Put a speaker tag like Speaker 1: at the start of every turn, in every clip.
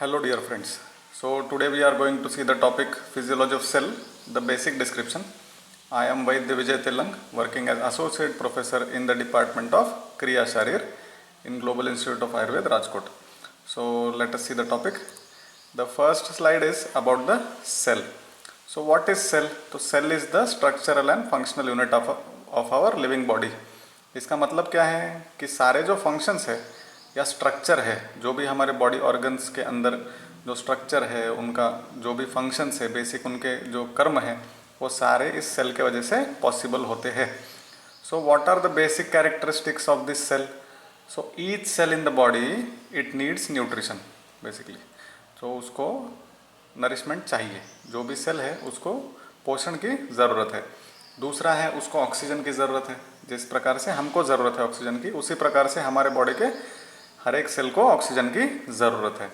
Speaker 1: Hello dear friends. So today we are going to see the topic physiology of cell, the basic description. I am Vaidya Vijay Tillang, working as associate professor in the department of Kriya Sharir in Global Institute of Ayurveda, Rajkot. So let us see the topic. The first slide is about the cell. So what is cell? So cell is the structural and functional unit of our living body. इसका मतलब क्या है कि सारे जो functions है या structure है, जो भी हमारे बॉडी ऑर्गन्स के अंदर जो स्ट्रक्चर है, उनका जो भी फंक्शंस है, बेसिक उनके जो कर्म है, वो सारे इस सेल के वजह से पॉसिबल होते हैं. So what are the basic characteristics of this cell? So each cell in the body it needs nutrition basically. तो उसको नरिशमेंट चाहिए. जो भी सेल है उसको पोषण की ज़रूरत है. दूसरा है उसको ऑक्सीजन की ज़रूरत है. जिस प्रकार से हमको ज़रूरत है ऑक्सीजन की, उसी प्रकार से हमारे बॉडी के हर एक सेल को ऑक्सीजन की ज़रूरत है.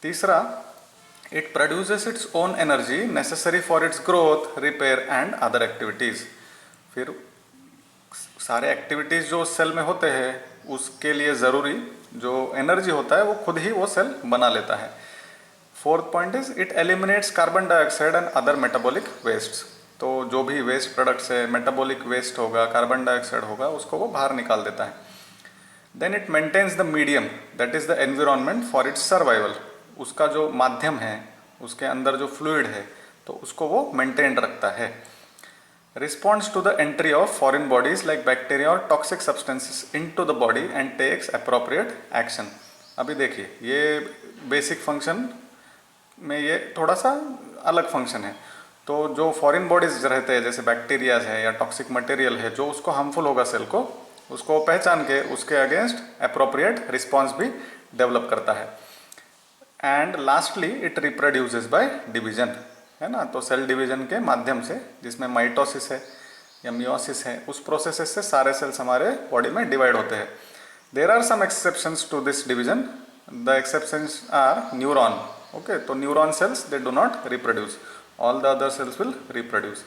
Speaker 1: तीसरा, it produces its own energy necessary for its growth, repair and other activities. फिर सारे एक्टिविटीज़ जो सेल में होते हैं उसके लिए ज़रूरी जो एनर्जी होता है वो खुद ही वो सेल बना लेता है. Fourth point is it eliminates carbon dioxide and other metabolic wastes. तो जो भी वेस्ट प्रोडक्ट्स है, मेटाबॉलिक वेस्ट होगा, कार्बन डाइऑक्साइड होगा, उसको वो बाहर निकाल देता है. Then it maintains the medium that is the environment for its survival. उसका जो माध्यम है, उसके अंदर जो फ्लूइड है, तो उसको वो मेंटेन रखता है. Responds to the entry of foreign bodies like bacteria और toxic substances into the body and takes appropriate action. अभी देखिए, ये बेसिक फंक्शन में ये थोड़ा सा अलग फंक्शन है. तो जो फॉरेन बॉडीज रहते हैं, जैसे बैक्टीरियाज है या टॉक्सिक मटेरियल है, जो उसको हार्मफुल होगा सेल को, उसको पहचान के उसके अगेंस्ट अप्रोप्रिएट रिस्पॉन्स भी डेवलप करता है. And lastly it reproduces by division, है ना. तो सेल डिवीजन के माध्यम से, जिसमें माइटोसिस है या मियोसिस है, उस प्रोसेस से सारे सेल्स हमारे बॉडी में डिवाइड होते हैं. There are some exceptions to this division. The exceptions are neuron. Okay, तो neuron cells they do not reproduce. All the other cells will reproduce.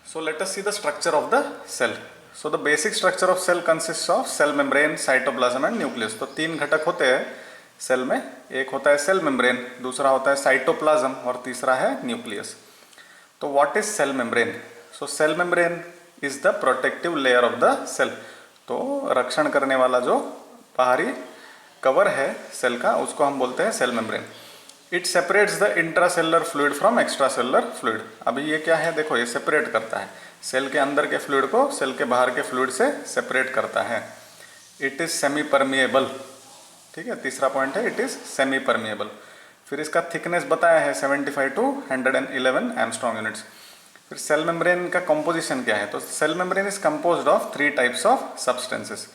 Speaker 1: So let us see the structure of the cell. So the basic structure of cell consists of cell membrane, cytoplasm and nucleus. तो तीन घटक होते हैं cell में. एक होता है cell membrane, दूसरा होता है साइटोप्लाज्म और तीसरा है न्यूक्लियस. तो what is cell membrane? So cell membrane is the protective layer of the cell. तो रक्षण करने वाला जो बाहरी कवर है सेल का, उसको हम बोलते हैं cell membrane. It separates the intracellular fluid from extracellular fluid. अभी ये क्या है, देखो, ये सेपरेट करता है सेल के अंदर के फ्लूइड को सेल के बाहर के फ्लूइड से सेपरेट करता है. It is semi permeable. ठीक है, तीसरा पॉइंट है, इट इज सेमी परमिएबल. फिर इसका थिकनेस बताया है 75 टू 111 एंगस्ट्रॉम यूनिट्स. फिर सेल मेम्ब्रेन का कंपोजिशन क्या है? तो cell membrane is composed of 3 types of substances.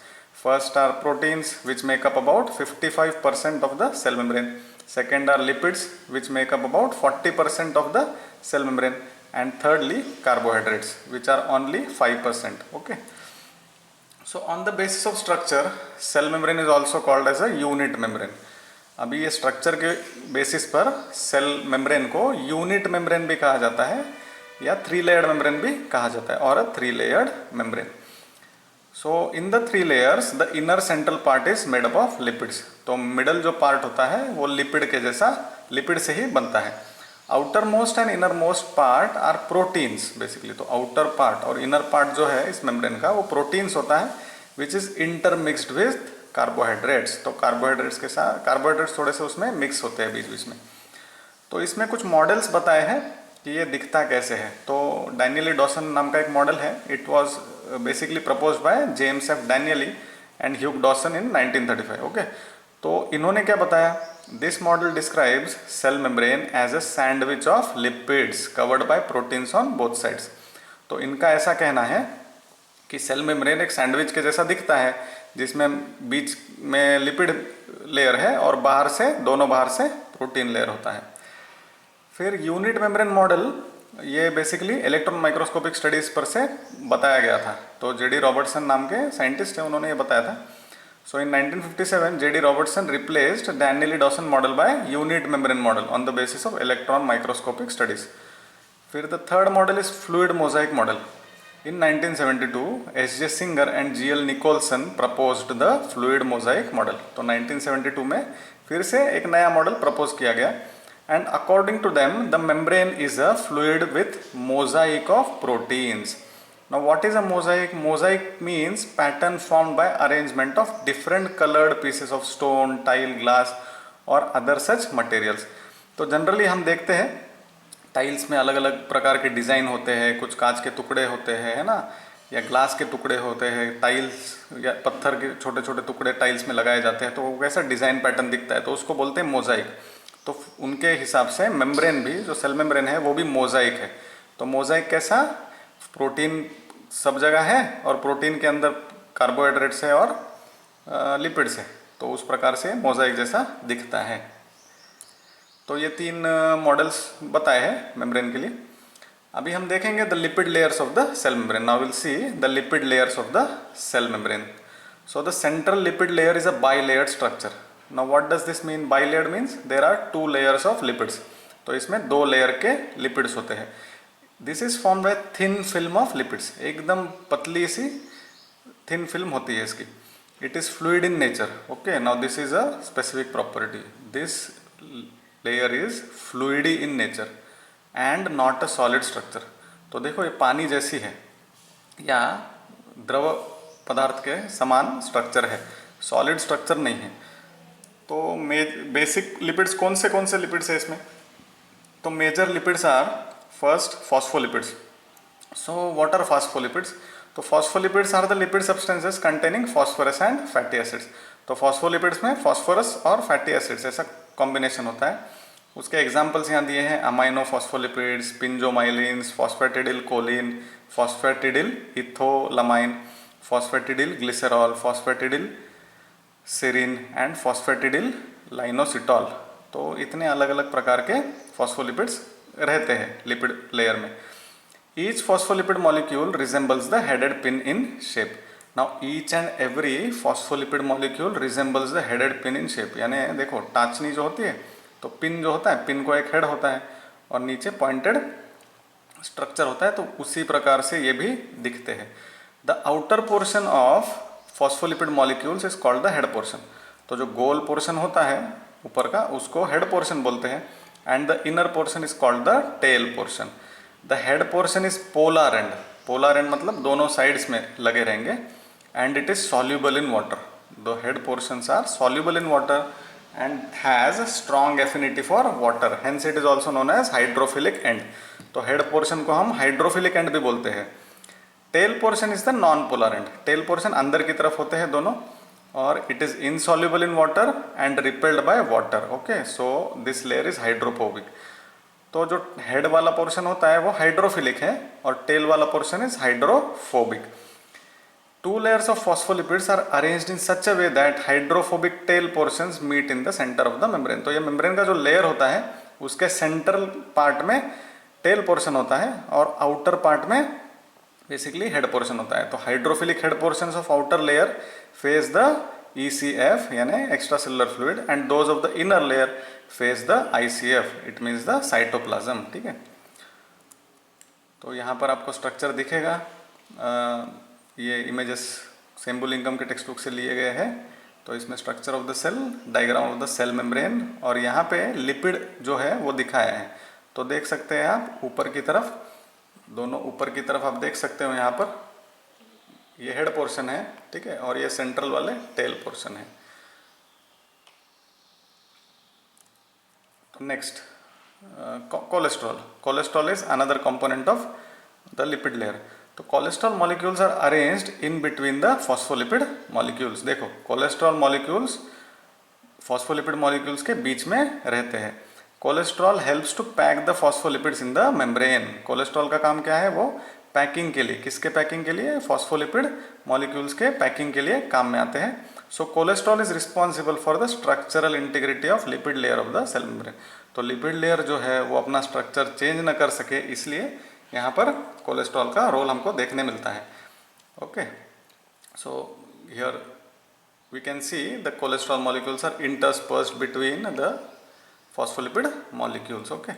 Speaker 1: First are proteins which make up about 55% of the cell membrane. Second are lipids which make up about 40% of the cell membrane, and thirdly carbohydrates which are only 5%. Okay, so on the basis of structure, cell membrane is also called as a unit membrane. अभी ये structure के basis पर cell membrane को unit membrane भी कहा जाता है या 3 लेयर्ड मेम्ब्रेन भी कहा जाता है, और 3 layered membrane. So in the 3 layers the inner central part is made up of lipids. तो मिडल जो पार्ट होता है वो लिपिड के जैसा, लिपिड से ही बनता है. Outer most and inner most part are proteins basically. तो आउटर पार्ट और इनर पार्ट जो है इस मेम्ब्रेन का, वो प्रोटीन्स होता है which is intermixed with carbohydrates. तो कार्बोहाइड्रेट्स के साथ कार्बोहाइड्रेट्स थोड़े से उसमें मिक्स होते हैं बीच बीच में. तो इसमें कुछ मॉडल्स बताए हैं कि ये दिखता कैसे है. तो डैनियली डॉसन नाम का एक मॉडल है. It was basically proposed by James F Danielli and Hugh Dawson in 1935. Okay, तो इन्होंने क्या बताया? This model describes cell membrane as a sandwich of lipids covered by proteins on both sides. तो इनका ऐसा कहना है कि सेल मेम्ब्रेन एक सैंडविच के जैसा दिखता है, जिसमें बीच में लिपिड लेयर है और बाहर से, दोनों बाहर से प्रोटीन लेयर होता है. फिर यूनिट मेम्ब्रेन मॉडल, ये बेसिकली इलेक्ट्रॉन माइक्रोस्कोपिक स्टडीज़ पर से बताया गया था. तो जेडी रॉबर्टसन नाम के साइंटिस्ट हैं, उन्होंने ये बताया था. So in 1957 JD Robertson replaced Danielli Dawson model by unit membrane model on the basis of electron microscopic studies. फिर the third model is fluid mosaic model. In 1972 SJ. Singer and GL. Nicolson proposed the fluid mosaic model. तो 1972 में फिर से एक नया model propose किया गया। And according to them the membrane is a fluid with mosaic of proteins. Now what is a mosaic? Mosaic means pattern formed by arrangement of different colored pieces of stone, tile, glass और other such materials। तो generally हम देखते हैं tiles में अलग अलग प्रकार के डिज़ाइन होते हैं, कुछ कांच के टुकड़े होते हैं, है ना, या ग्लास के टुकड़े होते हैं, टाइल्स या पत्थर के छोटे छोटे टुकड़े टाइल्स में लगाए जाते हैं, तो वो वैसा डिज़ाइन पैटर्न दिखता है, तो उसको बोलते हैं मोजाइक। तो उनके हिसाब से मेम्ब्रेन भी, जो सेल मेम्ब्रेन है वो भी मोजाइक है। तो मोजाइक कैसा? प्रोटीन सब जगह है और प्रोटीन के अंदर कार्बोहाइड्रेट्स है और लिपिड्स है, तो उस प्रकार से मोजाइक जैसा दिखता है। तो ये तीन मॉडल्स बताए हैं मेम्ब्रेन के लिए। अभी हम देखेंगे the lipid layers of the cell membrane. Now will see the lipid layers of the cell membrane. So the central lipid layer is a bilayered structure. Now what does this mean? Bilayered means there are 2 layers of lipids. तो इसमें 2 layer के lipids होते हैं। This is form by thin film of lipids. एकदम पतली सी thin film होती है इसकी। It is fluid in nature. Okay, now this is a specific property. This layer is fluidy in nature and not a solid structure. तो देखो ये पानी जैसी है या द्रव पदार्थ के समान स्ट्रक्चर है, सॉलिड स्ट्रक्चर नहीं है। तो बेसिक लिपिड्स कौन से लिपिड्स है इसमें? तो major lipids are first phospholipids. So what are phospholipids? तो phospholipids are the lipid substances containing phosphorus and fatty acids. तो फॉस्फोलिपिड्स में फॉस्फोरस और फैटी एसिड्स ऐसा कॉम्बिनेशन होता है। उसके एग्जाम्पल्स यहाँ दिए हैं: amino phospholipids, sphingomyelins, phosphatidyl choline, phosphatidyl ethanolamine, phosphatidyl glycerol, phosphatidyl serine and phosphatidyl inositol. तो इतने अलग अलग प्रकार के फॉस्फोलिपिड्स रहते हैं लिपिड लेयर में। Each phospholipid molecule resembles the headed pin in shape. Now each and every phospholipid molecule resembles the headed pin in shape. यानी देखो टाचनी जो होती है, तो पिन जो होता है, पिन को एक हेड होता है और नीचे पॉइंटेड स्ट्रक्चर होता है, तो उसी प्रकार से ये भी दिखते हैं। The outer portion of phospholipid molecules is called the head portion. तो जो गोल पोर्शन होता है ऊपर का, उसको हेड पोर्शन बोलते हैं। And the inner portion is called the tail portion. The head portion is polar end. Polar end मतलब दोनों साइड्स में लगे रहेंगे। And it is soluble in water. The head portions are soluble in water and has a strong affinity for water, hence it is also known as hydrophilic end। तो head portion को हम hydrophilic end भी बोलते हैं। tail portion is the non-polar end। tail portion अंदर की तरफ होते हैं दोनों, और it is insoluble in water and repelled by water। okay, so this layer is hydrophobic। तो जो head वाला portion होता है वो hydrophilic है और tail वाला portion is hydrophobic। Two layers of phospholipids are arranged in such a way that hydrophobic tail portions meet in the center of the membrane। तो ये membrane का जो layer होता है उसके central part में tail portion होता है और outer part में basically head portion होता है। तो hydrophilic head portions of outer layer face the ECF यानी extracellular fluid and those of the inner layer face the ICF, it means the cytoplasm। ठीक है, तो यहाँ पर आपको स्ट्रक्चर दिखेगा। ये इमेजेस सेम्बुलिंगम के टेक्स्ट बुक से लिए गए हैं। तो इसमें structure of the cell, diagram of the cell membrane, और यहाँ पे लिपिड जो है वो दिखाया है। तो देख सकते हैं आप ऊपर की तरफ, दोनों ऊपर की तरफ आप देख सकते हो। यहाँ पर ये हेड पोर्शन है, ठीक है, और ये सेंट्रल वाले टेल पोर्शन है। Next cholesterol. Cholesterol is another component of the lipid layer. तो cholesterol molecules are arranged in between the phospholipid molecules. देखो कोलेस्ट्रॉल मॉलिक्यूल्स फॉस्फोलिपिड मॉलिक्यूल्स के बीच में रहते हैं। Cholesterol helps to pack the phospholipids in the membrane. Cholesterol का काम क्या है? वो पैकिंग के लिए, किसके पैकिंग के लिए? फॉस्फोलिपिड मॉलिक्यूल्स के पैकिंग के लिए काम में आते हैं। So cholesterol is responsible for the structural integrity of lipid layer of the cell membrane. तो लिपिड लेयर जो है वो अपना स्ट्रक्चर चेंज न कर सके, इसलिए यहाँ पर कोलेस्ट्रॉल का रोल हमको देखने मिलता है। Okay, so here we can see the cholesterol molecules are interspersed between the phospholipid molecules। okay,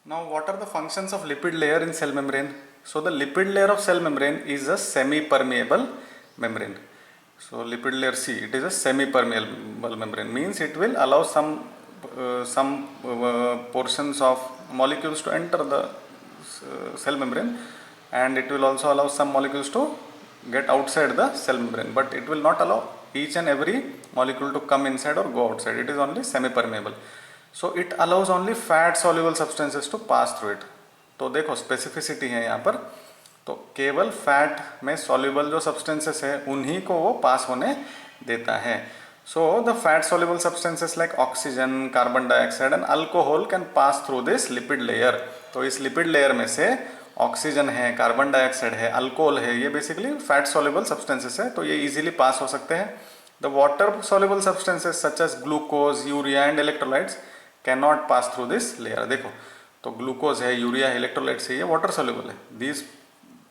Speaker 1: now what are the functions of lipid layer in cell membrane? So the lipid layer of cell membrane is a semi permeable membrane। So lipid layer C, it is a semi-permeable membrane, means it will allow some portions of molecules to enter the cell membrane, and it will also allow some molecules to get outside the cell membrane, but it will not allow each and every molecule to come inside or go outside. It is only semi-permeable. So it allows only fat soluble substances to pass through it. तो देखो specificity है यहाँ पर, तो केवल fat में soluble जो substances है उन्हीं को वो पास होने देता है. So the fat soluble substances like oxygen, carbon dioxide and alcohol can pass through this lipid layer. तो इस लिपिड लेयर में से ऑक्सीजन है, कार्बन डाइऑक्साइड है, अल्कोहल है, ये बेसिकली फैट सॉल्युबल सब्सटेंसेस है, तो ये इजीली पास हो सकते हैं. The water soluble substances such as glucose, urea and electrolytes can not pass through this layer. देखो तो ग्लूकोज है, यूरिया है, इलेक्ट्रोलाइट्स है, ये वाटर सॉल्युबल है. These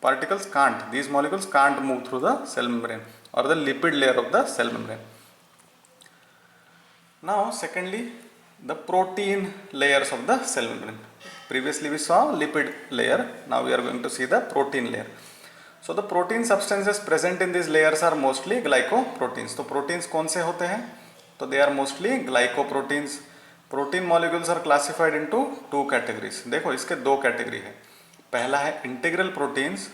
Speaker 1: particles can't, these molecules can't move through the cell membrane or the lipid layer of the cell membrane. Now secondly, the protein layers of the cell membrane. Previously we saw lipid layer, now we are going to see the protein layer. So the protein substances present in these layers are mostly glycoproteins. तो proteins कौन से होते हैं? तो they are mostly glycoproteins. Protein molecules are classified into two categories. देखो इसके दो category है. पहला है इंटीग्रल प्रोटीन्स,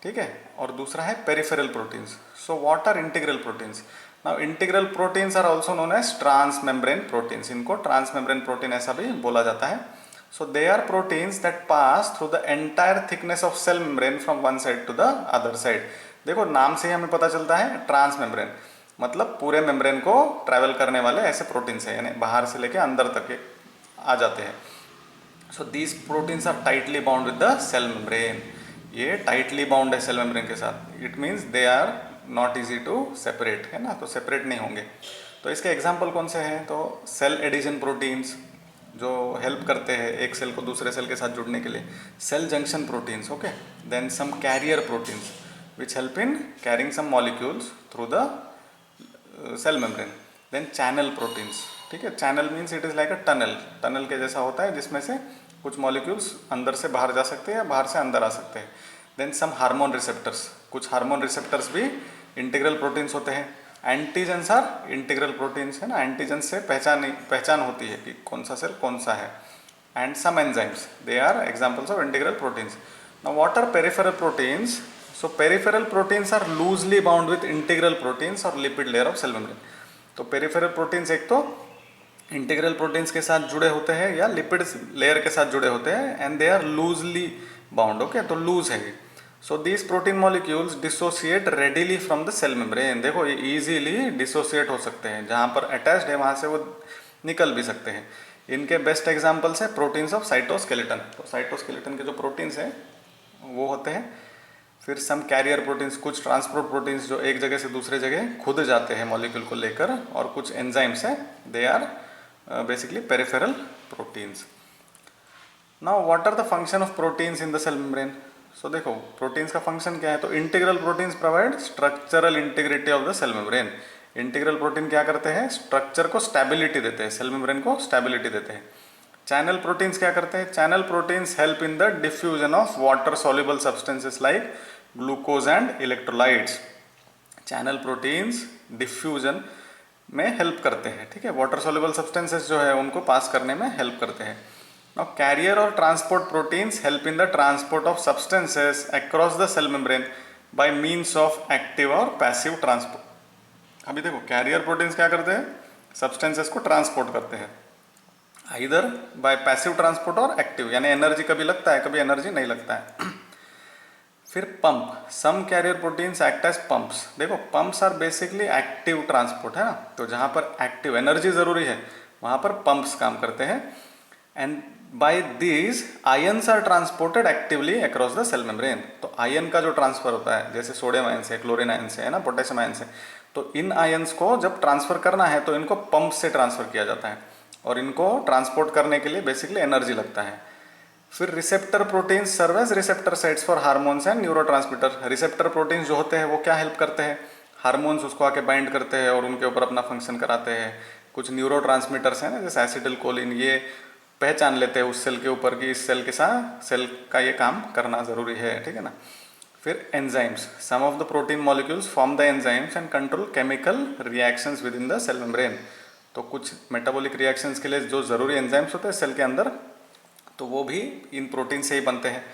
Speaker 1: ठीक है, और दूसरा है peripheral proteins. So what are integral proteins? Now integral proteins are also known as trans membrane proteins. इनको ट्रांस मेम्ब्रेन प्रोटीन ऐसा भी बोला जाता है. So they are proteins that pass through the entire thickness of cell membrane from one side to the other side. देखो नाम से ही हमें पता चलता है ट्रांस मेम्ब्रेन, मतलब पूरे मेम्ब्रेन को ट्रैवल करने वाले ऐसे प्रोटीन्स हैं, यानी बाहर से लेके अंदर तक आ जाते हैं. So these proteins are tightly bound with the cell membrane. ये tightly bound है सेल मेम्ब्रेन के साथ. It means they are not easy to separate, है ना, तो सेपरेट नहीं होंगे. तो इसके एग्जाम्पल कौन से हैं? तो सेल एडिशन प्रोटीन्स जो हेल्प करते हैं एक सेल को दूसरे सेल के साथ जुड़ने के लिए, cell junction proteins, okay. Then some carrier proteins which help in carrying some molecules through the cell membrane. Then channel proteins, ठीक है. Channel means it is like a tunnel के जैसा होता है जिसमें से कुछ मॉलिक्यूल्स अंदर से बाहर जा सकते हैं या बाहर से अंदर आ सकते हैं. देन सम हार्मोन रिसेप्टर्स, कुछ हार्मोन रिसेप्टर्स भी इंटीग्रल प्रोटीन्स होते हैं. एंटीजेंस आर इंटीग्रल प्रोटीन्स, है ना. एंटीजन से पहचान होती है कि कौन सा सेल कौन सा है. And some enzymes, they are examples of integral proteins. Now what are peripheral proteins? So peripheral proteins are loosely bound with integral proteins और lipid layer of cell membrane. तो पेरिफेरल प्रोटीन्स एक तो integral proteins के साथ जुड़े होते हैं या लिपिड लेयर के साथ जुड़े होते हैं, and they are loosely bound, okay. तो लूज है. So these protein molecules dissociate readily from the cell membrane. देखो ये इजीली डिसोसिएट हो सकते हैं, जहाँ पर अटैच्ड है वहाँ से वो निकल भी सकते हैं. इनके बेस्ट एग्जाम्पल्स है प्रोटीन्स ऑफ साइटोस्केलेटन. तो साइटोस्केलेटन के जो प्रोटीन्स हैं वो होते हैं. फिर सम कैरियर प्रोटीन्स, कुछ ट्रांसपोर्ट प्रोटीन्स जो एक जगह से दूसरे जगह खुद जाते हैं मॉलिक्यूल को लेकर, और कुछ एंजाइम्स हैं, they are basically peripheral proteins. Now what are the function of proteins in the cell membrane? So देखो proteins का function क्या है? तो integral proteins provide structural integrity of the cell membrane. Integral protein क्या करते हैं? Structure को stability देते हैं, सेल मेम्ब्रेन को स्टेबिलिटी देते हैं. चैनल प्रोटीन्स क्या करते हैं? Channel proteins help in the diffusion of water soluble substances like glucose and electrolytes. Channel proteins diffusion में हेल्प करते हैं, ठीक है. वाटर सॉल्युबल सब्सटेंसेस जो है उनको पास करने में हेल्प करते हैं. नाउ कैरियर और transport proteins help in the transport of substances across the cell membrane by means of active और पैसिव ट्रांसपोर्ट. अभी देखो कैरियर प्रोटीन्स क्या करते हैं? सब्सटेंसेस को ट्रांसपोर्ट करते हैं, आइदर बाय पैसिव ट्रांसपोर्ट और एक्टिव, यानी एनर्जी कभी लगता है कभी एनर्जी नहीं लगता है. फिर pump, some carrier proteins act as pumps. देखो pumps are basically active transport, है ना. तो जहाँ पर एक्टिव एनर्जी ज़रूरी है वहाँ पर पंप्स काम करते हैं. And by these ions are transported actively across the cell membrane. तो आयन का जो ट्रांसफर होता है, जैसे सोडियम आयन से, क्लोरीन आयन से, है ना, पोटेशियम आयन से, तो इन आयन्स को जब ट्रांसफर करना है तो इनको पंप से ट्रांसफर किया जाता है, और इनको ट्रांसपोर्ट करने के लिए बेसिकली एनर्जी लगता है. फिर receptor proteins serve as receptor sites for hormones and neurotransmitter. Receptor proteins जो होते हैं वो क्या हेल्प करते हैं? हार्मोन्स उसको आके बाइंड करते हैं और उनके ऊपर अपना फंक्शन कराते हैं. कुछ न्यूरोट्रांसमीटर्स हैं ना, जैसे एसिटिल कोलिन, ये पहचान लेते हैं उस सेल के ऊपर कि इस सेल के साथ सेल का ये काम करना ज़रूरी है, ठीक है ना. फिर enzymes, some of the protein molecules form the enzymes and control chemical reactions within the cell membrane. तो कुछ मेटाबॉलिक रिएक्शंस के लिए जो ज़रूरी एंजाइम्स होते हैं सेल के अंदर, तो वो भी इन प्रोटीन से ही बनते हैं।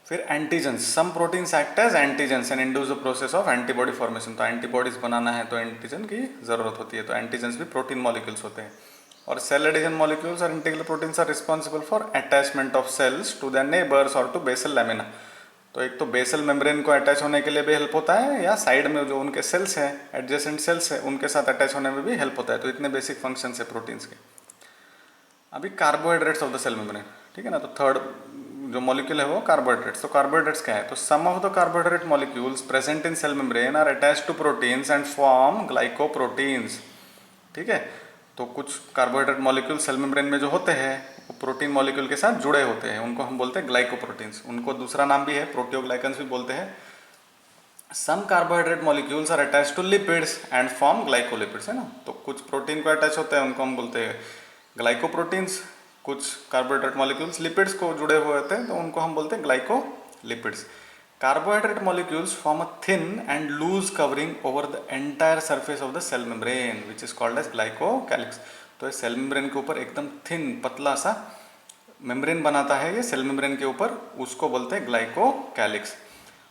Speaker 1: फिर antigens, some proteins act as antigens and induce the process of antibody formation. तो एंटीबॉडीज बनाना है तो एंटीजन की ज़रूरत होती है, तो एंटीजेंस भी प्रोटीन मॉलिक्यूल्स होते हैं। और सेल एडिशन मॉलिक्यूल्स और integral proteins are responsible for attachment of cells to the neighbours और टू बेसल लैमिना। तो एक तो बेसल मेम्ब्रेन को अटैच होने के लिए भी हेल्प होता है, या साइड में जो उनके सेल्स हैं, एडजेसेंट सेल्स हैं, उनके साथ अटैच होने में भी हेल्प होता है। तो इतने बेसिक फंक्शंस है प्रोटीन्स के। अभी carbohydrates of the cell membrane, ठीक है ना। तो थर्ड जो मॉलिक्यूल है वो कार्बोहाइड्रेट्स। तो कार्बोहाइड्रेट्स क्या है, तो some of the carbohydrate molecules present in cell membrane are attached to proteins and form glycoproteins, ठीक है। तो कुछ कार्बोहाइड्रेट मॉलिक्यूल सेल मेम्ब्रेन में जो होते हैं वो प्रोटीन मॉलिक्यूल के साथ जुड़े होते हैं, उनको हम बोलते हैं ग्लाइकोप्रोटीन्स। उनको दूसरा नाम भी है, प्रोटियोग्लाइकन्स भी बोलते हैं। Some carbohydrate molecules are attach to lipids and form glycolipids, है ना। तो कुछ प्रोटीन को अटैच होते हैं, उनको हम बोलते हैं ग्लाइकोप्रोटीन्स। कुछ कार्बोहाइड्रेट मॉलिक्यूल्स लिपिड्स को जुड़े हुए होते हैं, तो उनको हम बोलते हैं glycolipids. Carbohydrate molecules form a thin and loose covering over the entire surface of the cell membrane which is called as glycocalyx. तो इस सेल मेम्ब्रेन के ऊपर एकदम थिन पतला सा मेम्ब्रेन बनाता है ये सेल मेम्ब्रेन के ऊपर, उसको बोलते हैं ग्लाइकोकैलिक्स।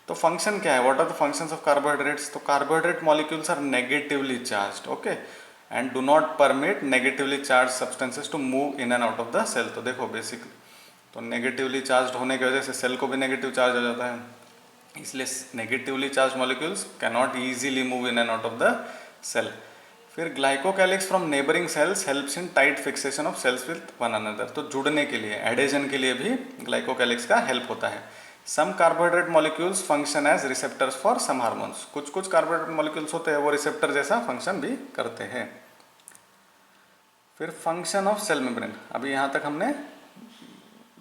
Speaker 1: तो फंक्शन क्या है, what are the functions of carbohydrates. तो carbohydrate molecules are negatively charged, okay, and do not permit negatively charge substances to move in and out of the cell. तो देखो बेसिक, तो नेगेटिवली चार्ज होने की वजह से सेल को भी नेगेटिव चार्ज हो जाता है, इसलिए negatively charge molecules can not easily move in and out of the cell. फिर glycocalyx from neighbouring cells helps in tight fixation of cells with one another. तो जुड़ने के लिए, एडेजन के लिए भी ग्लाइकोकैलिक्स का हेल्प होता है। Some carbohydrate molecules function as receptors for some hormones. कुछ कुछ कार्बोहाइड्रेट मॉलिक्यूल्स होते हैं वो रिसेप्टर जैसा फंक्शन भी करते हैं। फिर फंक्शन ऑफ सेल मेम्ब्रेन, अभी यहाँ तक हमने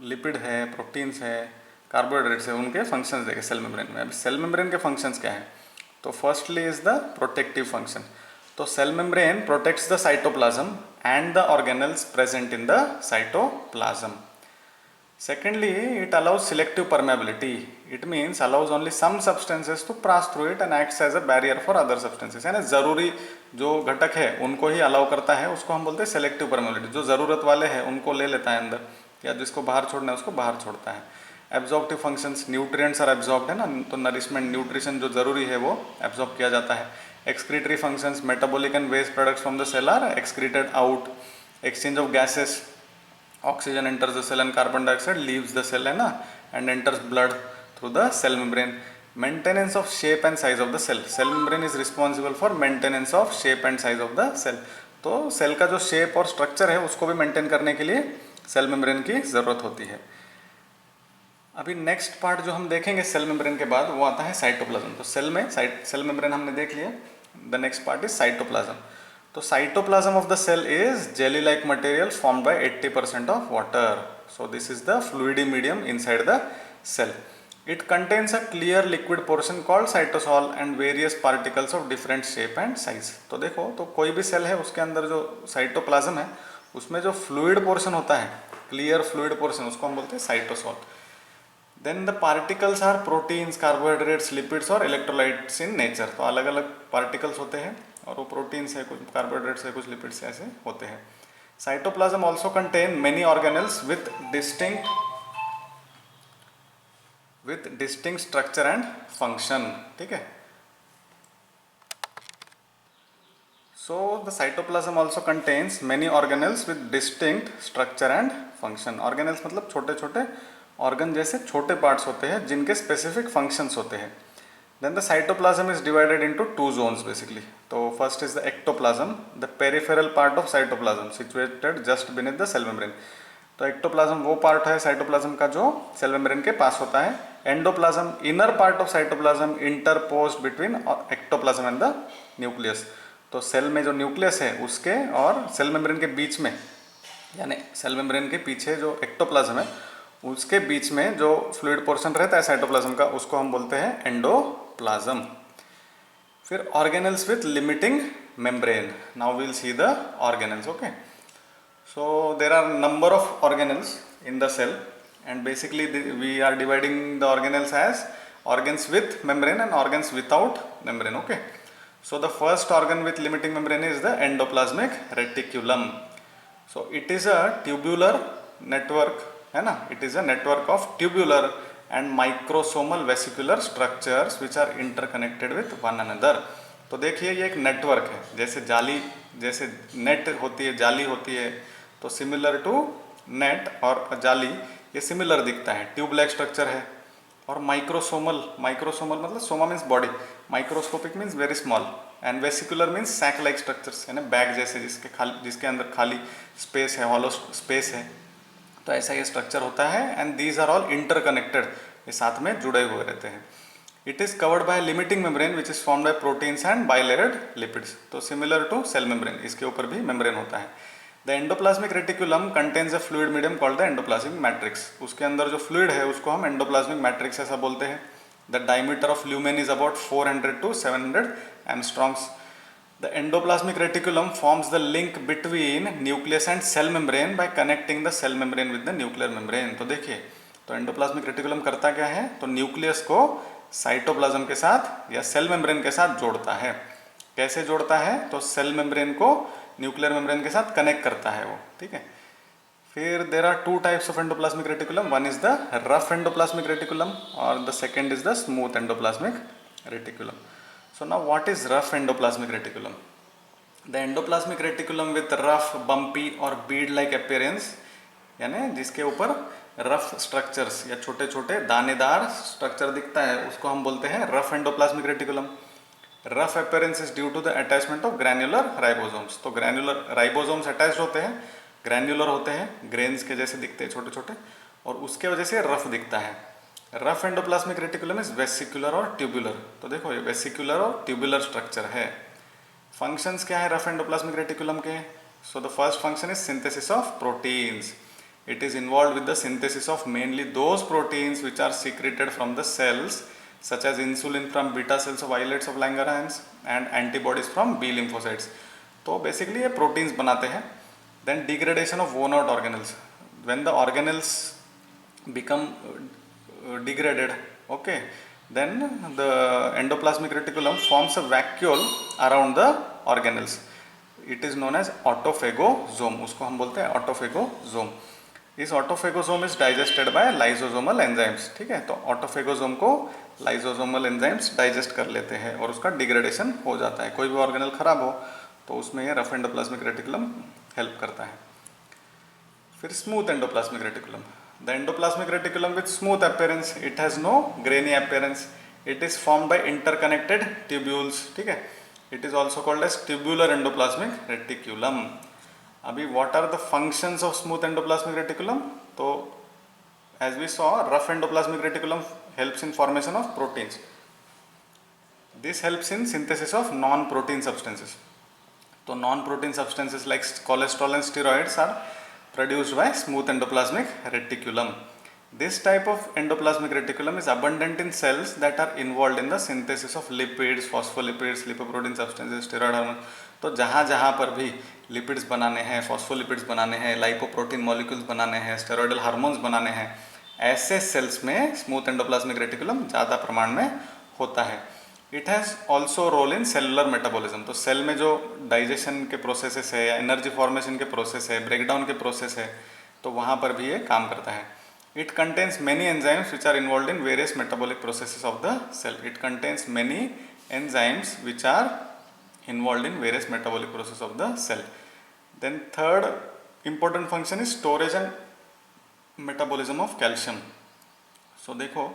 Speaker 1: लिपिड है, प्रोटीन्स है, कार्बोहाइड्रेट्स है, उनके फंक्शंस देखे सेल मेम्ब्रेन में। अभी सेल मेम्ब्रेन के फंक्शंस क्या है, तो firstly is the protective function. तो cell membrane protects the cytoplasm and the organelles present in the cytoplasm. Secondly, it allows selective permeability. It means allows only some substances to pass through it and acts as a barrier for other substances. यानी ज़रूरी जो घटक है उनको ही allow करता है, उसको हम बोलते हैं सेलेक्टिव परमेबिलिटी। जो ज़रूरत वाले हैं उनको ले लेता है अंदर, या जिसको बाहर छोड़ना है उसको बाहर छोड़ता है। Absorptive functions, nutrients are absorbed, है ना, तो नरिशमेंट न्यूट्रिशन जो ज़रूरी है वो एब्जॉर्ब किया जाता है। Excretory functions, metabolic and waste products from the cell are excreted out. Exchange of gases, oxygen enters the cell and carbon dioxide leaves the cell, है ना, and enters blood through the cell membrane. Maintenance of shape and size of the cell. Cell membrane is responsible for maintenance of shape and size of the cell. तो cell का जो shape और structure है उसको भी maintain करने के लिए सेल मेम्ब्रेन की ज़रूरत होती है। अभी नेक्स्ट पार्ट जो हम देखेंगे सेल मेम्ब्रेन के बाद वो आता है साइटोप्लाज्म। तो सेल में सेल मेम्ब्रेन हमने देख लिया, the next part is cytoplasm. तो cytoplasm of the cell is jelly like material formed by 80% of water. So this is the fluidy medium inside the cell. It contains a clear liquid portion called cytosol and various particles of different shape and size. तो देखो, तो कोई भी cell है उसके अंदर जो cytoplasm है उसमें जो फ्लूइड पोर्शन होता है, क्लियर फ्लूइड पोर्शन, उसको हम बोलते हैं cytosol. Then the particles are proteins, carbohydrates, lipids और इलेक्ट्रोलाइट्स इन नेचर। तो अलग अलग पार्टिकल्स होते हैं और वो प्रोटीन्स है, कुछ कार्बोहाइड्रेट्स है, कुछ लिपिड्स ऐसे होते हैं। Cytoplasm also contain many organelles with distinct structure and function, ठीक है। So the cytoplasm also contains many organelles with distinct structure and function. Organelles मतलब छोटे छोटे ऑर्गन जैसे छोटे पार्ट्स होते हैं जिनके स्पेसिफिक फंक्शंस होते हैं। Then the cytoplasm is divided into two zones basically. तो first is the ectoplasm, the peripheral part of cytoplasm situated just beneath the cell membrane. तो एक्टोप्लाज्म वो पार्ट है साइटोप्लाज्म का जो सेल मेम्ब्रेन के पास होता है। Endoplasm, inner part of cytoplasm interposed between ectoplasm and the nucleus. तो सेल में जो न्यूक्लियस है उसके और सेल मेम्ब्रेन के बीच में, यानी सेल मेम्ब्रेन के पीछे जो एक्टोप्लाज्म है उसके बीच में जो फ्लूइड पोर्शन रहता है साइटोप्लाज्म का, उसको हम बोलते हैं एंडोप्लाज्म। फिर organelles with limiting membrane. Now we'll see the organelles, okay. So there are number of organelles in the cell and basically we are dividing the organelles as organs with membrane and organs without membrane. Okay, so the first organ with limiting membrane is the endoplasmic reticulum. So it is a tubular network, है ना, it is a network of tubular and microsomal vesicular structures which are interconnected with one another. तो देखिए ये एक network है, जैसे जाली, जैसे नेट होती है, जाली होती है, तो सिमिलर टू नेट और जाली ये सिमिलर दिखता है, ट्यूब लाइक स्ट्रक्चर है. और माइक्रोसोमल, माइक्रोसोमल मतलब soma means body, microscopic means very small, and vesicular means sac like structures, है ना, बैग जैसे जिसके अंदर खाली स्पेस है, हॉलो स्पेस है, तो ऐसा ये स्ट्रक्चर होता है. And these are all interconnected, ये साथ में जुड़े हुए रहते हैं. It is covered by limiting membrane which is formed by proteins and bilayered lipids. तो सिमिलर टू सेल मेम्ब्रेन, इसके ऊपर भी मेम्ब्रेन होता है. The endoplasmic reticulum contains a fluid medium called the endoplasmic matrix. उसके अंदर जो फ्लूइड है उसको हम एंडोप्लाज्मिक मैट्रिक्स ऐसा बोलते हैं. The diameter of lumen is about 400 to 700 angstroms. The endoplasmic reticulum forms the link between nucleus and cell membrane by connecting the cell membrane with the nuclear membrane. तो देखिए, तो endoplasmic reticulum करता क्या है, तो न्यूक्लियस को cytoplasm के साथ या सेल मेम्ब्रेन के साथ जोड़ता है. कैसे जोड़ता है, तो सेल मेम्ब्रेन को न्यूक्लियर मेम्ब्रेन के साथ कनेक्ट करता है वो. ठीक है. फिर there are two types of endoplasmic reticulum. One is the rough endoplasmic reticulum और the second is the smooth endoplasmic reticulum. So now what is rough endoplasmic reticulum? The endoplasmic reticulum with rough, bumpy or bead-like appearance, यानी जिसके ऊपर rough structures या छोटे छोटे दानेदार structure दिखता है, उसको हम बोलते हैं rough endoplasmic reticulum. Rough appearance is due to the attachment of granular ribosomes. तो ग्रैन्युलर राइबोसोम्स अटैच होते हैं, ग्रैन्युलर होते हैं, ग्रेन्स के जैसे दिखते हैं छोटे छोटे, और उसके वजह से रफ दिखता है. Rough endoplasmic reticulum is vesicular और ट्यूबुलर. तो देखो ये वेसिकुलर और ट्यूबुलर स्ट्रक्चर है. फंक्शंस क्या है रफ एंडोप्लाज्मिक रेटिकुलम के? So the first function is synthesis of proteins. It is involve with the synthesis of mainly those proteins which are secreted from the cells such as insulin from beta cells of islets of Langerhans and antibodies from B lymphocytes. तो basically ये proteins बनाते हैं. Then degradation of worn out organelles. When the organelles become degraded, okay, then the endoplasmic reticulum forms a vacuole around the organelles. It is known as autophagosome. उसको हम बोलते हैं autophagosome. इस autophagosome is digested by lysosomal enzymes. ठीक है, तो autophagosome को lysosomal enzymes digest कर लेते हैं और उसका degradation हो जाता है. कोई भी organelle खराब हो तो उसमें ये rough endoplasmic reticulum help करता है. फिर smooth endoplasmic reticulum. The endoplasmic reticulum with smooth appearance, it has no grainy appearance. It is formed by interconnected tubules. ठीक है. It is also called as tubular endoplasmic reticulum. अभी what are the functions of smooth endoplasmic reticulum? तो as we saw, rough endoplasmic reticulum helps in formation of proteins. This helps in synthesis of non-protein substances. तो non-protein substances like cholesterol and steroids are produced by smooth endoplasmic reticulum. This type of endoplasmic reticulum is abundant in cells that are involved in the synthesis of lipids, phospholipids, lipoprotein substances, steroid hormones. तो जहाँ जहाँ पर भी lipids बनाने हैं, phospholipids बनाने हैं, lipoprotein molecules बनाने हैं, स्टेरॉयडल हार्मोन्स बनाने हैं, ऐसे सेल्स में स्मूथ एंडोप्लाज्मिक रेटिकुलम ज़्यादा प्रमाण में होता है. It has also role in cellular metabolism. तो सेल में जो डाइजेशन के प्रोसेसेस है या एनर्जी फॉर्मेशन के प्रोसेस है, ब्रेकडाउन के प्रोसेस है, तो वहाँ पर भी ये काम करता है. It contains many enzymes which are involve in various metabolic processes of the cell. It contains many enzymes which are involve in various metabolic process of the cell. Then third important function is storage and metabolism of calcium. So देखो,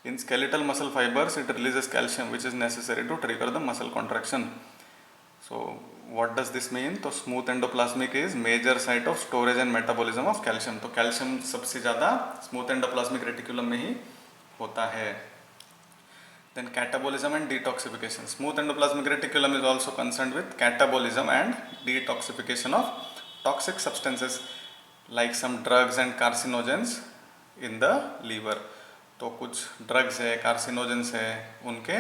Speaker 1: in skeletal muscle fibers it releases calcium which is necessary to trigger the muscle contraction. So what does this mean? तो smooth endoplasmic is major site of storage and metabolism of calcium. तो calcium सबसे ज़्यादा smooth endoplasmic reticulum में ही होता है. Then catabolism and detoxification. Smooth endoplasmic reticulum is also concerned with catabolism and detoxification of toxic substances like some drugs and carcinogens in the liver. तो कुछ drugs है, carcinogens है, उनके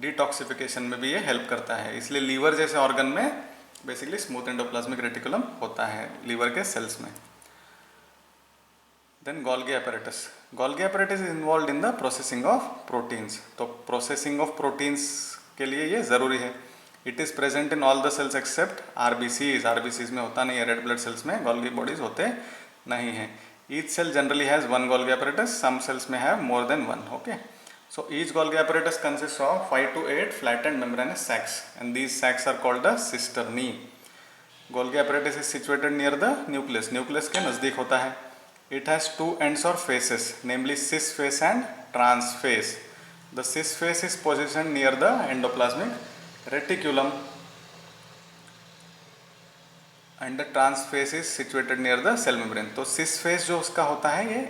Speaker 1: डिटॉक्सिफिकेशन में भी ये हेल्प करता है. इसलिए लीवर जैसे ऑर्गन में बेसिकली स्मूथ एंडोप्लाज्मिक रेटिकुलम होता है, लीवर के सेल्स में. Then Golgi apparatus. Golgi apparatus is involve in the processing of proteins. तो प्रोसेसिंग ऑफ प्रोटीन्स के लिए ये ज़रूरी है. It is present in all the cells except RBCs. RBCs में होता नहीं है, रेड ब्लड सेल्स में गोल्गी बॉडीज होते नहीं हैं. Each cell generally has one Golgi apparatus. Some cells में have more than one. Okay. So each Golgi apparatus consists of 5 to 8 flattened membranous sacs, and these sacs are called the cisternae. Golgi apparatus is situated near the nucleus. Nucleus के नज़दीक होता है. It has two ends or faces, namely cis face and trans face. The cis face is positioned near the endoplasmic reticulum, and the trans face is situated near the cell membrane. तो cis face जो उसका होता है ये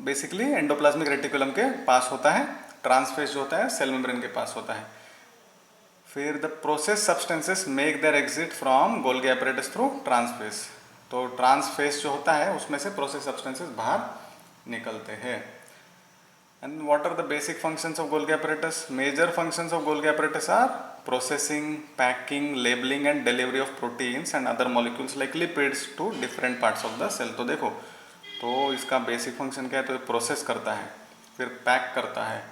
Speaker 1: basically endoplasmic reticulum के पास होता है. ट्रांसफेस जो होता है सेल मेम्ब्रेन के पास होता है. फिर the process substances make their exit from Golgi apparatus through trans face. तो ट्रांसफेस जो होता है उसमें से प्रोसेस सब्सटेंसेस बाहर निकलते हैं. And what are the basic functions of Golgi apparatus? Major functions of Golgi apparatus are processing, packing, labelling and delivery of proteins and other molecules like lipids to different parts of the cell. तो देखो, तो इसका basic function क्या है? तो process करता है, फिर पैक करता है,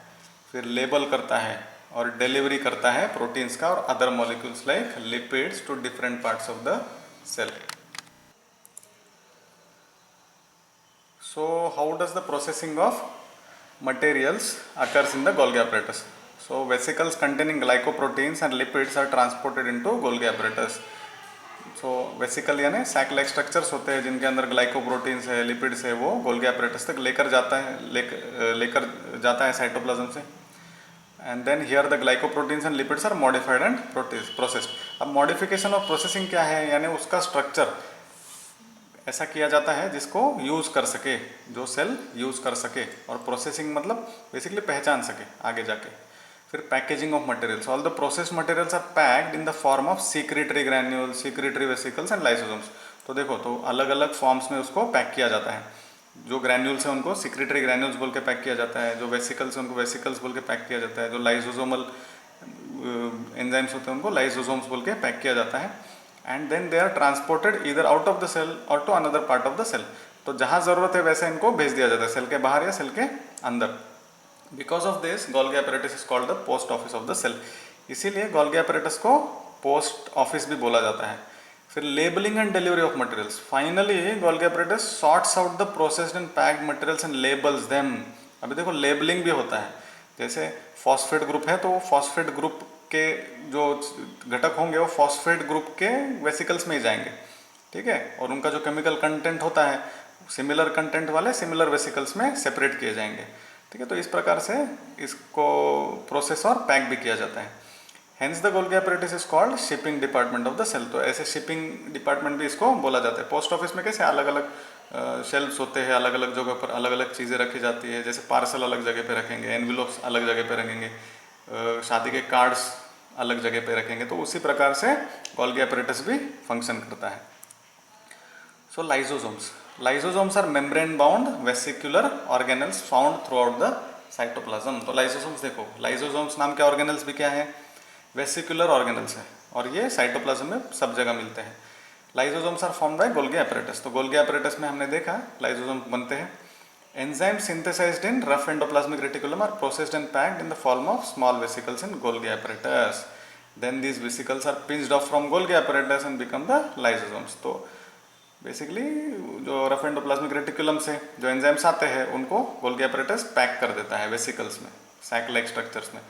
Speaker 1: फिर लेबल करता है और डिलीवरी करता है प्रोटीन्स का और other molecules like lipids to different parts of the cell. So how does the processing of materials occurs in the Golgi apparatus? So vesicles containing glycoproteins and lipids are transported into Golgi apparatus. So vesicle यानी sac like structures होते हैं जिनके अंदर glycoproteins है, lipids है, वो Golgi apparatus तक लेकर जाता है साइटोप्लाज्म से. And then here the glycoproteins and lipids are modified and processed. अब मॉडिफिकेशन ऑफ प्रोसेसिंग क्या है? यानी उसका स्ट्रक्चर ऐसा किया जाता है जिसको यूज़ कर सके, जो सेल यूज़ कर सके. और प्रोसेसिंग मतलब बेसिकली पहचान सके आगे जाके. फिर packaging of materials. All the process materials are packed in the form of secretory granules, secretory vesicles and lysosomes. तो देखो, तो अलग अलग फॉर्म्स में उसको पैक किया जाता है. जो ग्रैन्यूल्स हैं उनको सीक्रेटरी ग्रैन्यूल्स बोल के पैक किया जाता है, जो वेसिकल्स हैं उनको वेसिकल्स बोल के पैक किया जाता है, जो लाइसोसोमल एंजाइम्स होते हैं उनको लाइसोसोम्स बोल के पैक किया जाता है. And then they are transported either out of the cell और to another part of the cell. तो जहाँ ज़रूरत है वैसे इनको भेज दिया जाता है, सेल के बाहर या सेल के अंदर. Because of this Golgi apparatus is called the post office of the cell. इसीलिए गोल्गी apparatus को पोस्ट ऑफिस भी बोला जाता है. फिर labelling and delivery of materials. Finally Golgi apparatus sorts out the processed and packed materials and labels them. अभी देखो, labelling भी होता है. जैसे फॉस्फेट ग्रुप है तो फॉस्फेट ग्रुप के जो घटक होंगे वो फॉस्फेट ग्रुप के वेसिकल्स में ही जाएंगे. ठीक है. और उनका जो केमिकल कंटेंट होता है सिमिलर कंटेंट वाले सिमिलर वेसिकल्स में सेपरेट किए जाएंगे. ठीक है. तो इस प्रकार से इसको प्रोसेस और पैक भी किया जाता है. Hence the Golgi apparatus is called shipping department of the cell. तो ऐसे शिपिंग डिपार्टमेंट भी इसको बोला जाता है. पोस्ट ऑफिस में कैसे अलग अलग शेल्फ्स होते हैं, अलग अलग जगह पर अलग अलग चीज़ें रखी जाती है. जैसे पार्सल अलग जगह पे रखेंगे, एनविलोप्स अलग जगह पे रखेंगे, शादी के कार्ड्स अलग जगह पे रखेंगे. तो उसी प्रकार से गोल्गी apparatus भी फंक्शन करता है. सो lysosomes. Lysosomes are membrane bound vesicular organelles found throughout the cytoplasm. तो लाइसोसोम्स देखो, लाइसोसोम्स नाम के ऑर्गेनल्स भी क्या है? वेसिकुलर ऑर्गेनल्स है और ये साइटोप्लाज्म में सब जगह मिलते हैं. Lysosomes are formed by Golgi apparatus. तो गोल्गी apparatus में हमने देखा लाइसोसोम बनते हैं. Enzyme synthesized in rough endoplasmic reticulum are processed and packed in the form of small vesicles in Golgi apparatus. Then these vesicles are pinched off from Golgi apparatus and become the lysosomes. तो basically जो rough endoplasmic reticulum से जो enzymes आते हैं उनको Golgi apparatus pack कर देता है वेसिकल्स में, सैक लाइक स्ट्रक्चर्स में.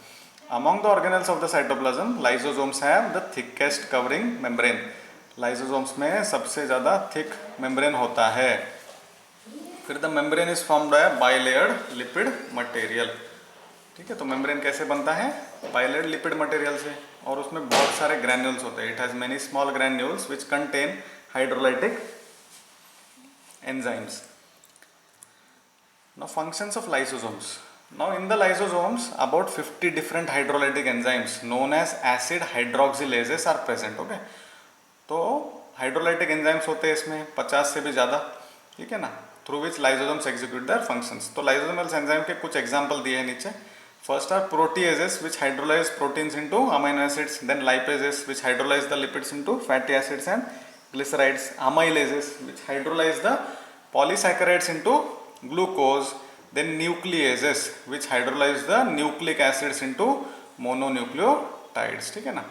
Speaker 1: Among the organelles of the cytoplasm lysosomes have the thickest covering membrane. Lysosomes में सबसे ज़्यादा थिक मेम्ब्रेन होता है. फिर the membrane is formed by bilayered lipid material. ठीक है. तो मेम्ब्रेन कैसे बनता है? बाइलेयर्ड लिपिड मटेरियल से. और उसमें बहुत सारे ग्रैन्यूल्स होते हैं. It has many small granules which contain hydrolytic enzymes. Now functions of lysosomes. Now in the lysosomes about 50 different hydrolytic enzymes known as acid hydroxylases are present. Okay. तो hydrolytic enzymes होते हैं इसमें 50 से भी ज़्यादा. ठीक है ना. Through which lysosomes execute their functions. तो लाइसोसोमल एंजाइम के कुछ एग्जांपल दिए हैं नीचे. First are proteases which hydrolyse proteins into amino acids. Then lipases which hydrolyse the lipids into fatty acids and glycerides. Amylases which hydrolyze the polysaccharides into glucose, then nucleases which hydrolyze the nucleic acids into mononucleotides, ठीक है ना।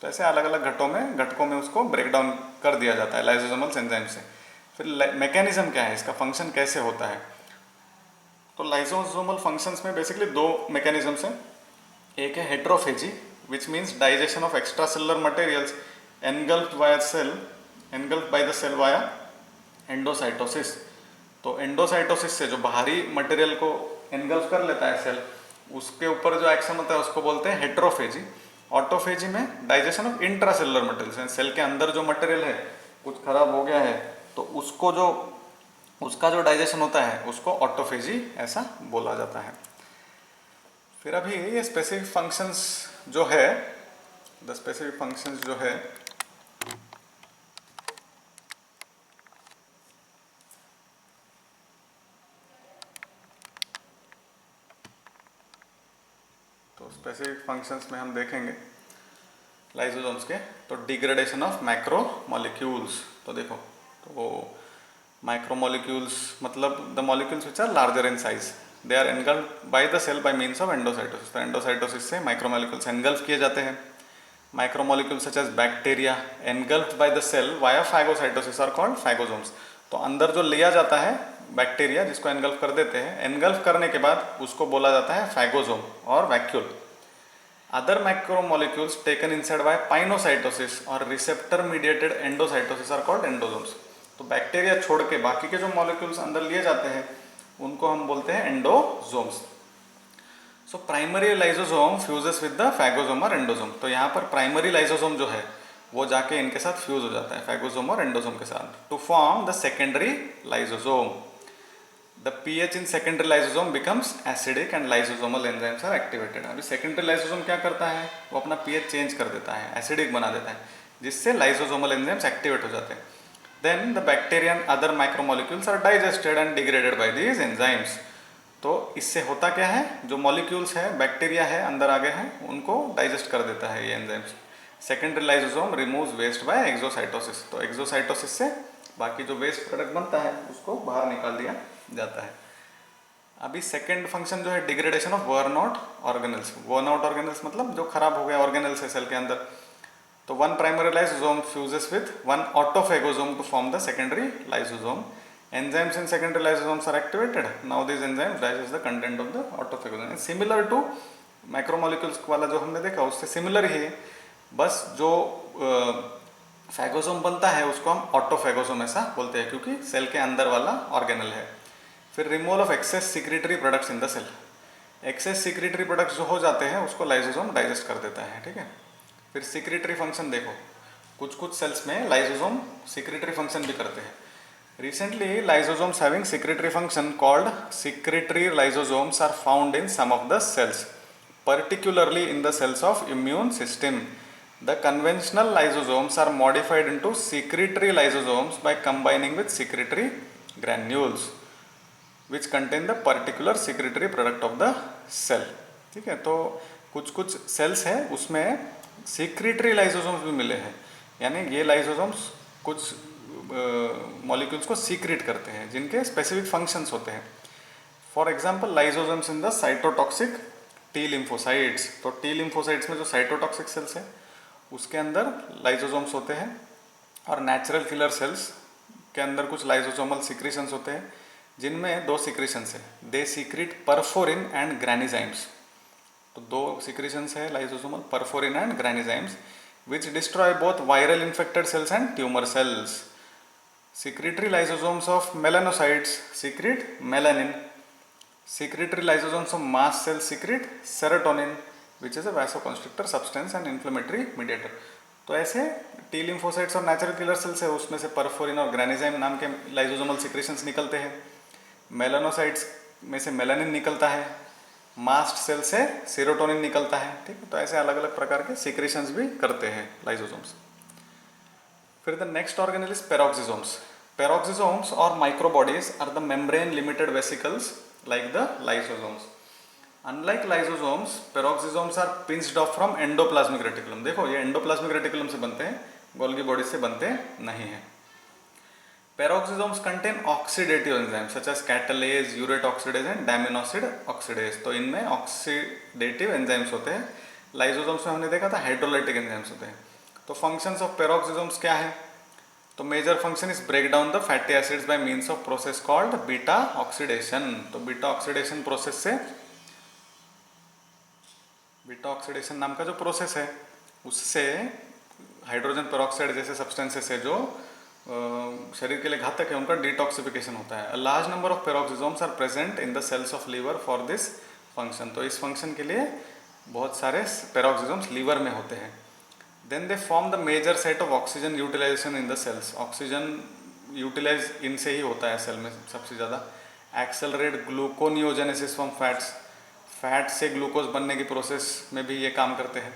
Speaker 1: तो ऐसे अलग अलग घटकों में उसको ब्रेक डाउन कर दिया जाता है लाइसोसोमल एंजाइम से। फिर मैकेनिज्म क्या है, इसका फंक्शन कैसे होता है। तो लाइसोसोमल फंक्शंस में बेसिकली दो मैकेनिज्म्स हैं। एक है heterophagy which means digestion of extra cellular materials engulfed by the cell via endocytosis. तो एंडोसाइटोसिस से जो बाहरी मटेरियल को एनगल्फ कर लेता है सेल, उसके ऊपर जो एक्शन होता है उसको बोलते हैं हेट्रोफेजी। ऑटोफेजी में digestion of intracellular material, cell के अंदर जो मटेरियल है कुछ खराब हो गया है तो उसका जो डाइजेशन होता है उसको ऑटोफेजी ऐसा बोला जाता है। फिर अभी ये स्पेसिफिक फंक्शंस जो है, द स्पेसिफिक फंक्शंस जो है तो स्पेसिफिक फंक्शंस में हम देखेंगे लाइसोसोम्स के। तो डिग्रेडेशन ऑफ मैक्रो मॉलिक्यूल्स, तो देखो तो माइक्रो मॉलिक्यूल्स मतलब the molecules which are larger in size, they are engulfed by the cell by means of endocytosis. तो एंडोसाइटोसिस से माइक्रो मॉलिक्यूल्स एनगल्फ किए जाते हैं। Micro molecules such as bacteria engulfed by the cell via phagocytosis are called phagosomes. तो अंदर जो लिया जाता है बैक्टीरिया जिसको एनगल्फ कर देते हैं, एनगल्फ करने के बाद उसको बोला जाता है फैगोसोम और vacuole. Other macromolecules taken inside by pinocytosis और receptor mediated endocytosis are called endosomes. तो बैक्टीरिया छोड़ के बाकी के जो मॉलिक्यूल्स अंदर लिए जाते हैं उनको हम बोलते हैं endosomes. So primary lysosome fuses with the phagosome और एंडोसोम। तो यहाँ पर प्राइमरी लाइसोसोम जो है वो जाके इनके साथ फ्यूज हो जाता है फैगोसोम और एंडोसोम के साथ to form the secondary lysosome. The pH in secondary lysosome becomes acidic and lysosomal enzymes are activated। अभी secondary lysosome क्या करता है, वो अपना pH चेंज कर देता है, एसिडिक बना देता है, जिससे lysosomal enzymes एक्टिवेट हो जाते हैं। Then the bacteria and other macromolecules are digested and degraded by these enzymes। तो इससे होता क्या है, जो मॉलिक्यूल्स है बैक्टीरिया है अंदर आ गए हैं उनको डाइजेस्ट कर देता है ये enzymes. Secondary lysosome removes waste by exocytosis. तो एक्सोसाइटोसिस से बाकी जो वेस्ट प्रोडक्ट बनता है उसको बाहर निकाल दिया जाता है। अभी सेकेंड फंक्शन जो है degradation of worn out organelles. Worn out organelles मतलब जो खराब हो गया ऑर्गेनेल्स है सेल के अंदर। तो one primary lysosome fuses with one autophagosome to form the secondary lysosome. Enzymes in secondary lysosomes are activated. Now this enzymes digest the content of the autophagosome. Similar to macromolecules वाला जो हमने देखा उससे similar ही है, बस जो phagosome बनता है उसको हम ऑटोफेगोसोम ऐसा बोलते हैं क्योंकि सेल के अंदर वाला ऑर्गेनल है। फिर removal of excess secretory products in the cell. Excess secretory products जो हो जाते हैं उसको लाइसोसोम डाइजेस्ट कर देता है, ठीक है। फिर सिक्रेटरी फंक्शन देखो, कुछ सेल्स में लाइसोसोम सिक्रेटरी फंक्शन भी करते हैं। Recently lysosomes having secretory function called secretory lysosomes are found in some of the cells, particularly in the cells of immune system. The conventional lysosomes are modified into secretory lysosomes by combining with secretory granules which contain the particular secretory product of the cell। ठीक है, तो कुछ sales है उसमें secretory lysosomes भी मिले हैं, यानी ये lysosomes कुछ मॉलिक्यूल्स को सीक्रेट करते हैं जिनके स्पेसिफिक फंक्शंस होते हैं। For example lysosomes in the cytotoxic T lymphocytes. तो टी लिम्फोसाइट्स में जो साइटोटॉक्सिक सेल्स है उसके अंदर लाइसोसोम्स होते हैं, और नेचुरल किलर सेल्स के अंदर कुछ लाइसोसोमल सिक्रीशंस होते हैं जिनमें दो सिक्रीशंस है, they secrete perforin and granzymes. तो दो सिक्रीशंस है lysosomal, perforin and granzymes, which destroy both viral infected cells and tumour cells. Secretory lysosomes of melanocytes secrete melanin. Secretory lysosomes of mast cells secrete serotonin, which is a vasoconstrictor substance and inflammatory mediator। तो ऐसे T lymphocytes और natural killer cells है उसमें से perforin और ग्रेनिजाइम नाम के lysosomal secretions निकलते हैं। मेलानोसाइट्स में से मेलानिन निकलता है, मास्ट सेल से सेरोटोनिन निकलता है, ठीक है। तो ऐसे अलग अलग प्रकार के सिक्रेशंस भी करते हैं लाइसोसोम्स। फिर the next organelle is peroxisomes. Peroxisomes और microbodies are the membrane limited vesicles like the lysosomes। Unlike lysosomes, peroxisomes are pinched off from endoplasmic reticulum। देखो ये एंडोप्लाज्मिक रेटिकुलम से बनते हैं, गोल्गी बॉडी से बनते नहीं हैं। Peroxisomes contain oxidative enzymes such as catalase, urate oxidase and diaminosid oxidase. तो इनमें ऑक्सीडेटिव एंजाइम्स होते हैं. लाइसोसोम्स में हमने देखा था हाइड्रोलाइटिक एंजाइम्स होते हैं. तो फंक्शंस ऑफ पेरोक्सिसोम्स क्या है? तो major function is break down the fatty acids by means of process called beta oxidation. तो बीटा ऑक्सीडेशन प्रोसेस से, बीटा ऑक्सीडेशन नाम का जो प्रोसेस है उससे हाइड्रोजन पेरोक्साइड जैसे सब्सटेंसेस है जो शरीर के लिए घातक है उनका डिटॉक्सिफिकेशन होता है. A large number of peroxisomes are present in the cells of liver for this function. तो इस फंक्शन के लिए बहुत सारे पेरोक्सिसोम्स लीवर में होते हैं. Then they form the major set of oxygen utilization in the cells. Oxygen utilize इनसे ही होता है सेल में सबसे ज़्यादा. Accelerate gluconeogenesis from fats. Fat से ग्लूकोज बनने की प्रोसेस में भी ये काम करते हैं.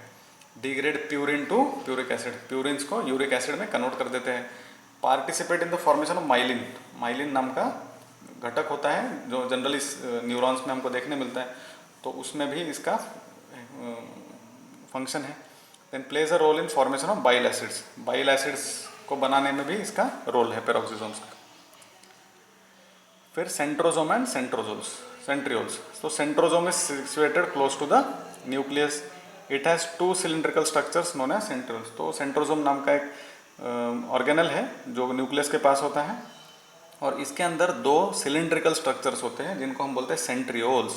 Speaker 1: Degrade purine to puric acid. Purines को यूरिक एसिड में कन्वर्ट कर देते हैं. Participate in the formation of myelin. Myelin नाम का घटक होता है जो जनरली न्यूरॉन्स में हमको देखने मिलता है. तो उसमें भी इसका फंक्शन है. Then plays a role in formation of bile acids. Bile acids को बनाने में भी इसका रोल है पेरोक्सिसोम्स का. फिर सेंट्रोसोम एंड सेंट्रियोल्स. तो centrosome is situated close to the nucleus. It has 2 cylindrical structures known as centrioles. तो सेंट्रोसोम नाम का एक ऑर्गेनल है जो न्यूक्लियस के पास होता है और इसके अंदर 2 सिलिंड्रिकल स्ट्रक्चर्स होते हैं जिनको हम बोलते हैं सेंट्रियोल्स.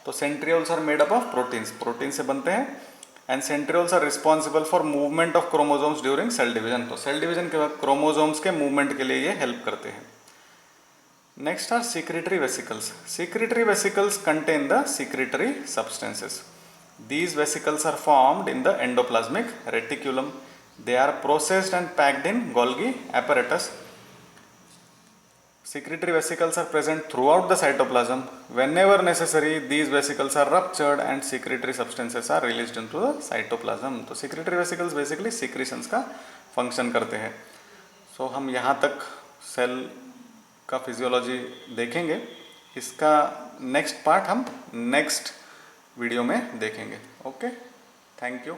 Speaker 1: तो centrioles are made up of proteins. Protein से बनते हैं. And centrioles are responsible for movement of chromosomes during cell division. तो सेल डिवीजन के बाद क्रोमोसोम्स के मूवमेंट के लिए ये हेल्प करते हैं. Next are secretory vesicles. Secretory vesicles contain the secretory substances. These vesicles are formed in the endoplasmic reticulum. They are processed and packed in Golgi apparatus. Secretory vesicles are present throughout the cytoplasm. Whenever necessary, these vesicles are ruptured and secretory substances are released into the cytoplasm. तो secretory vesicles basically secretions का function करते हैं. So हम यहाँ तक cell का physiology देखेंगे. इसका नेक्स्ट पार्ट हम नेक्स्ट वीडियो में देखेंगे. Okay, thank you.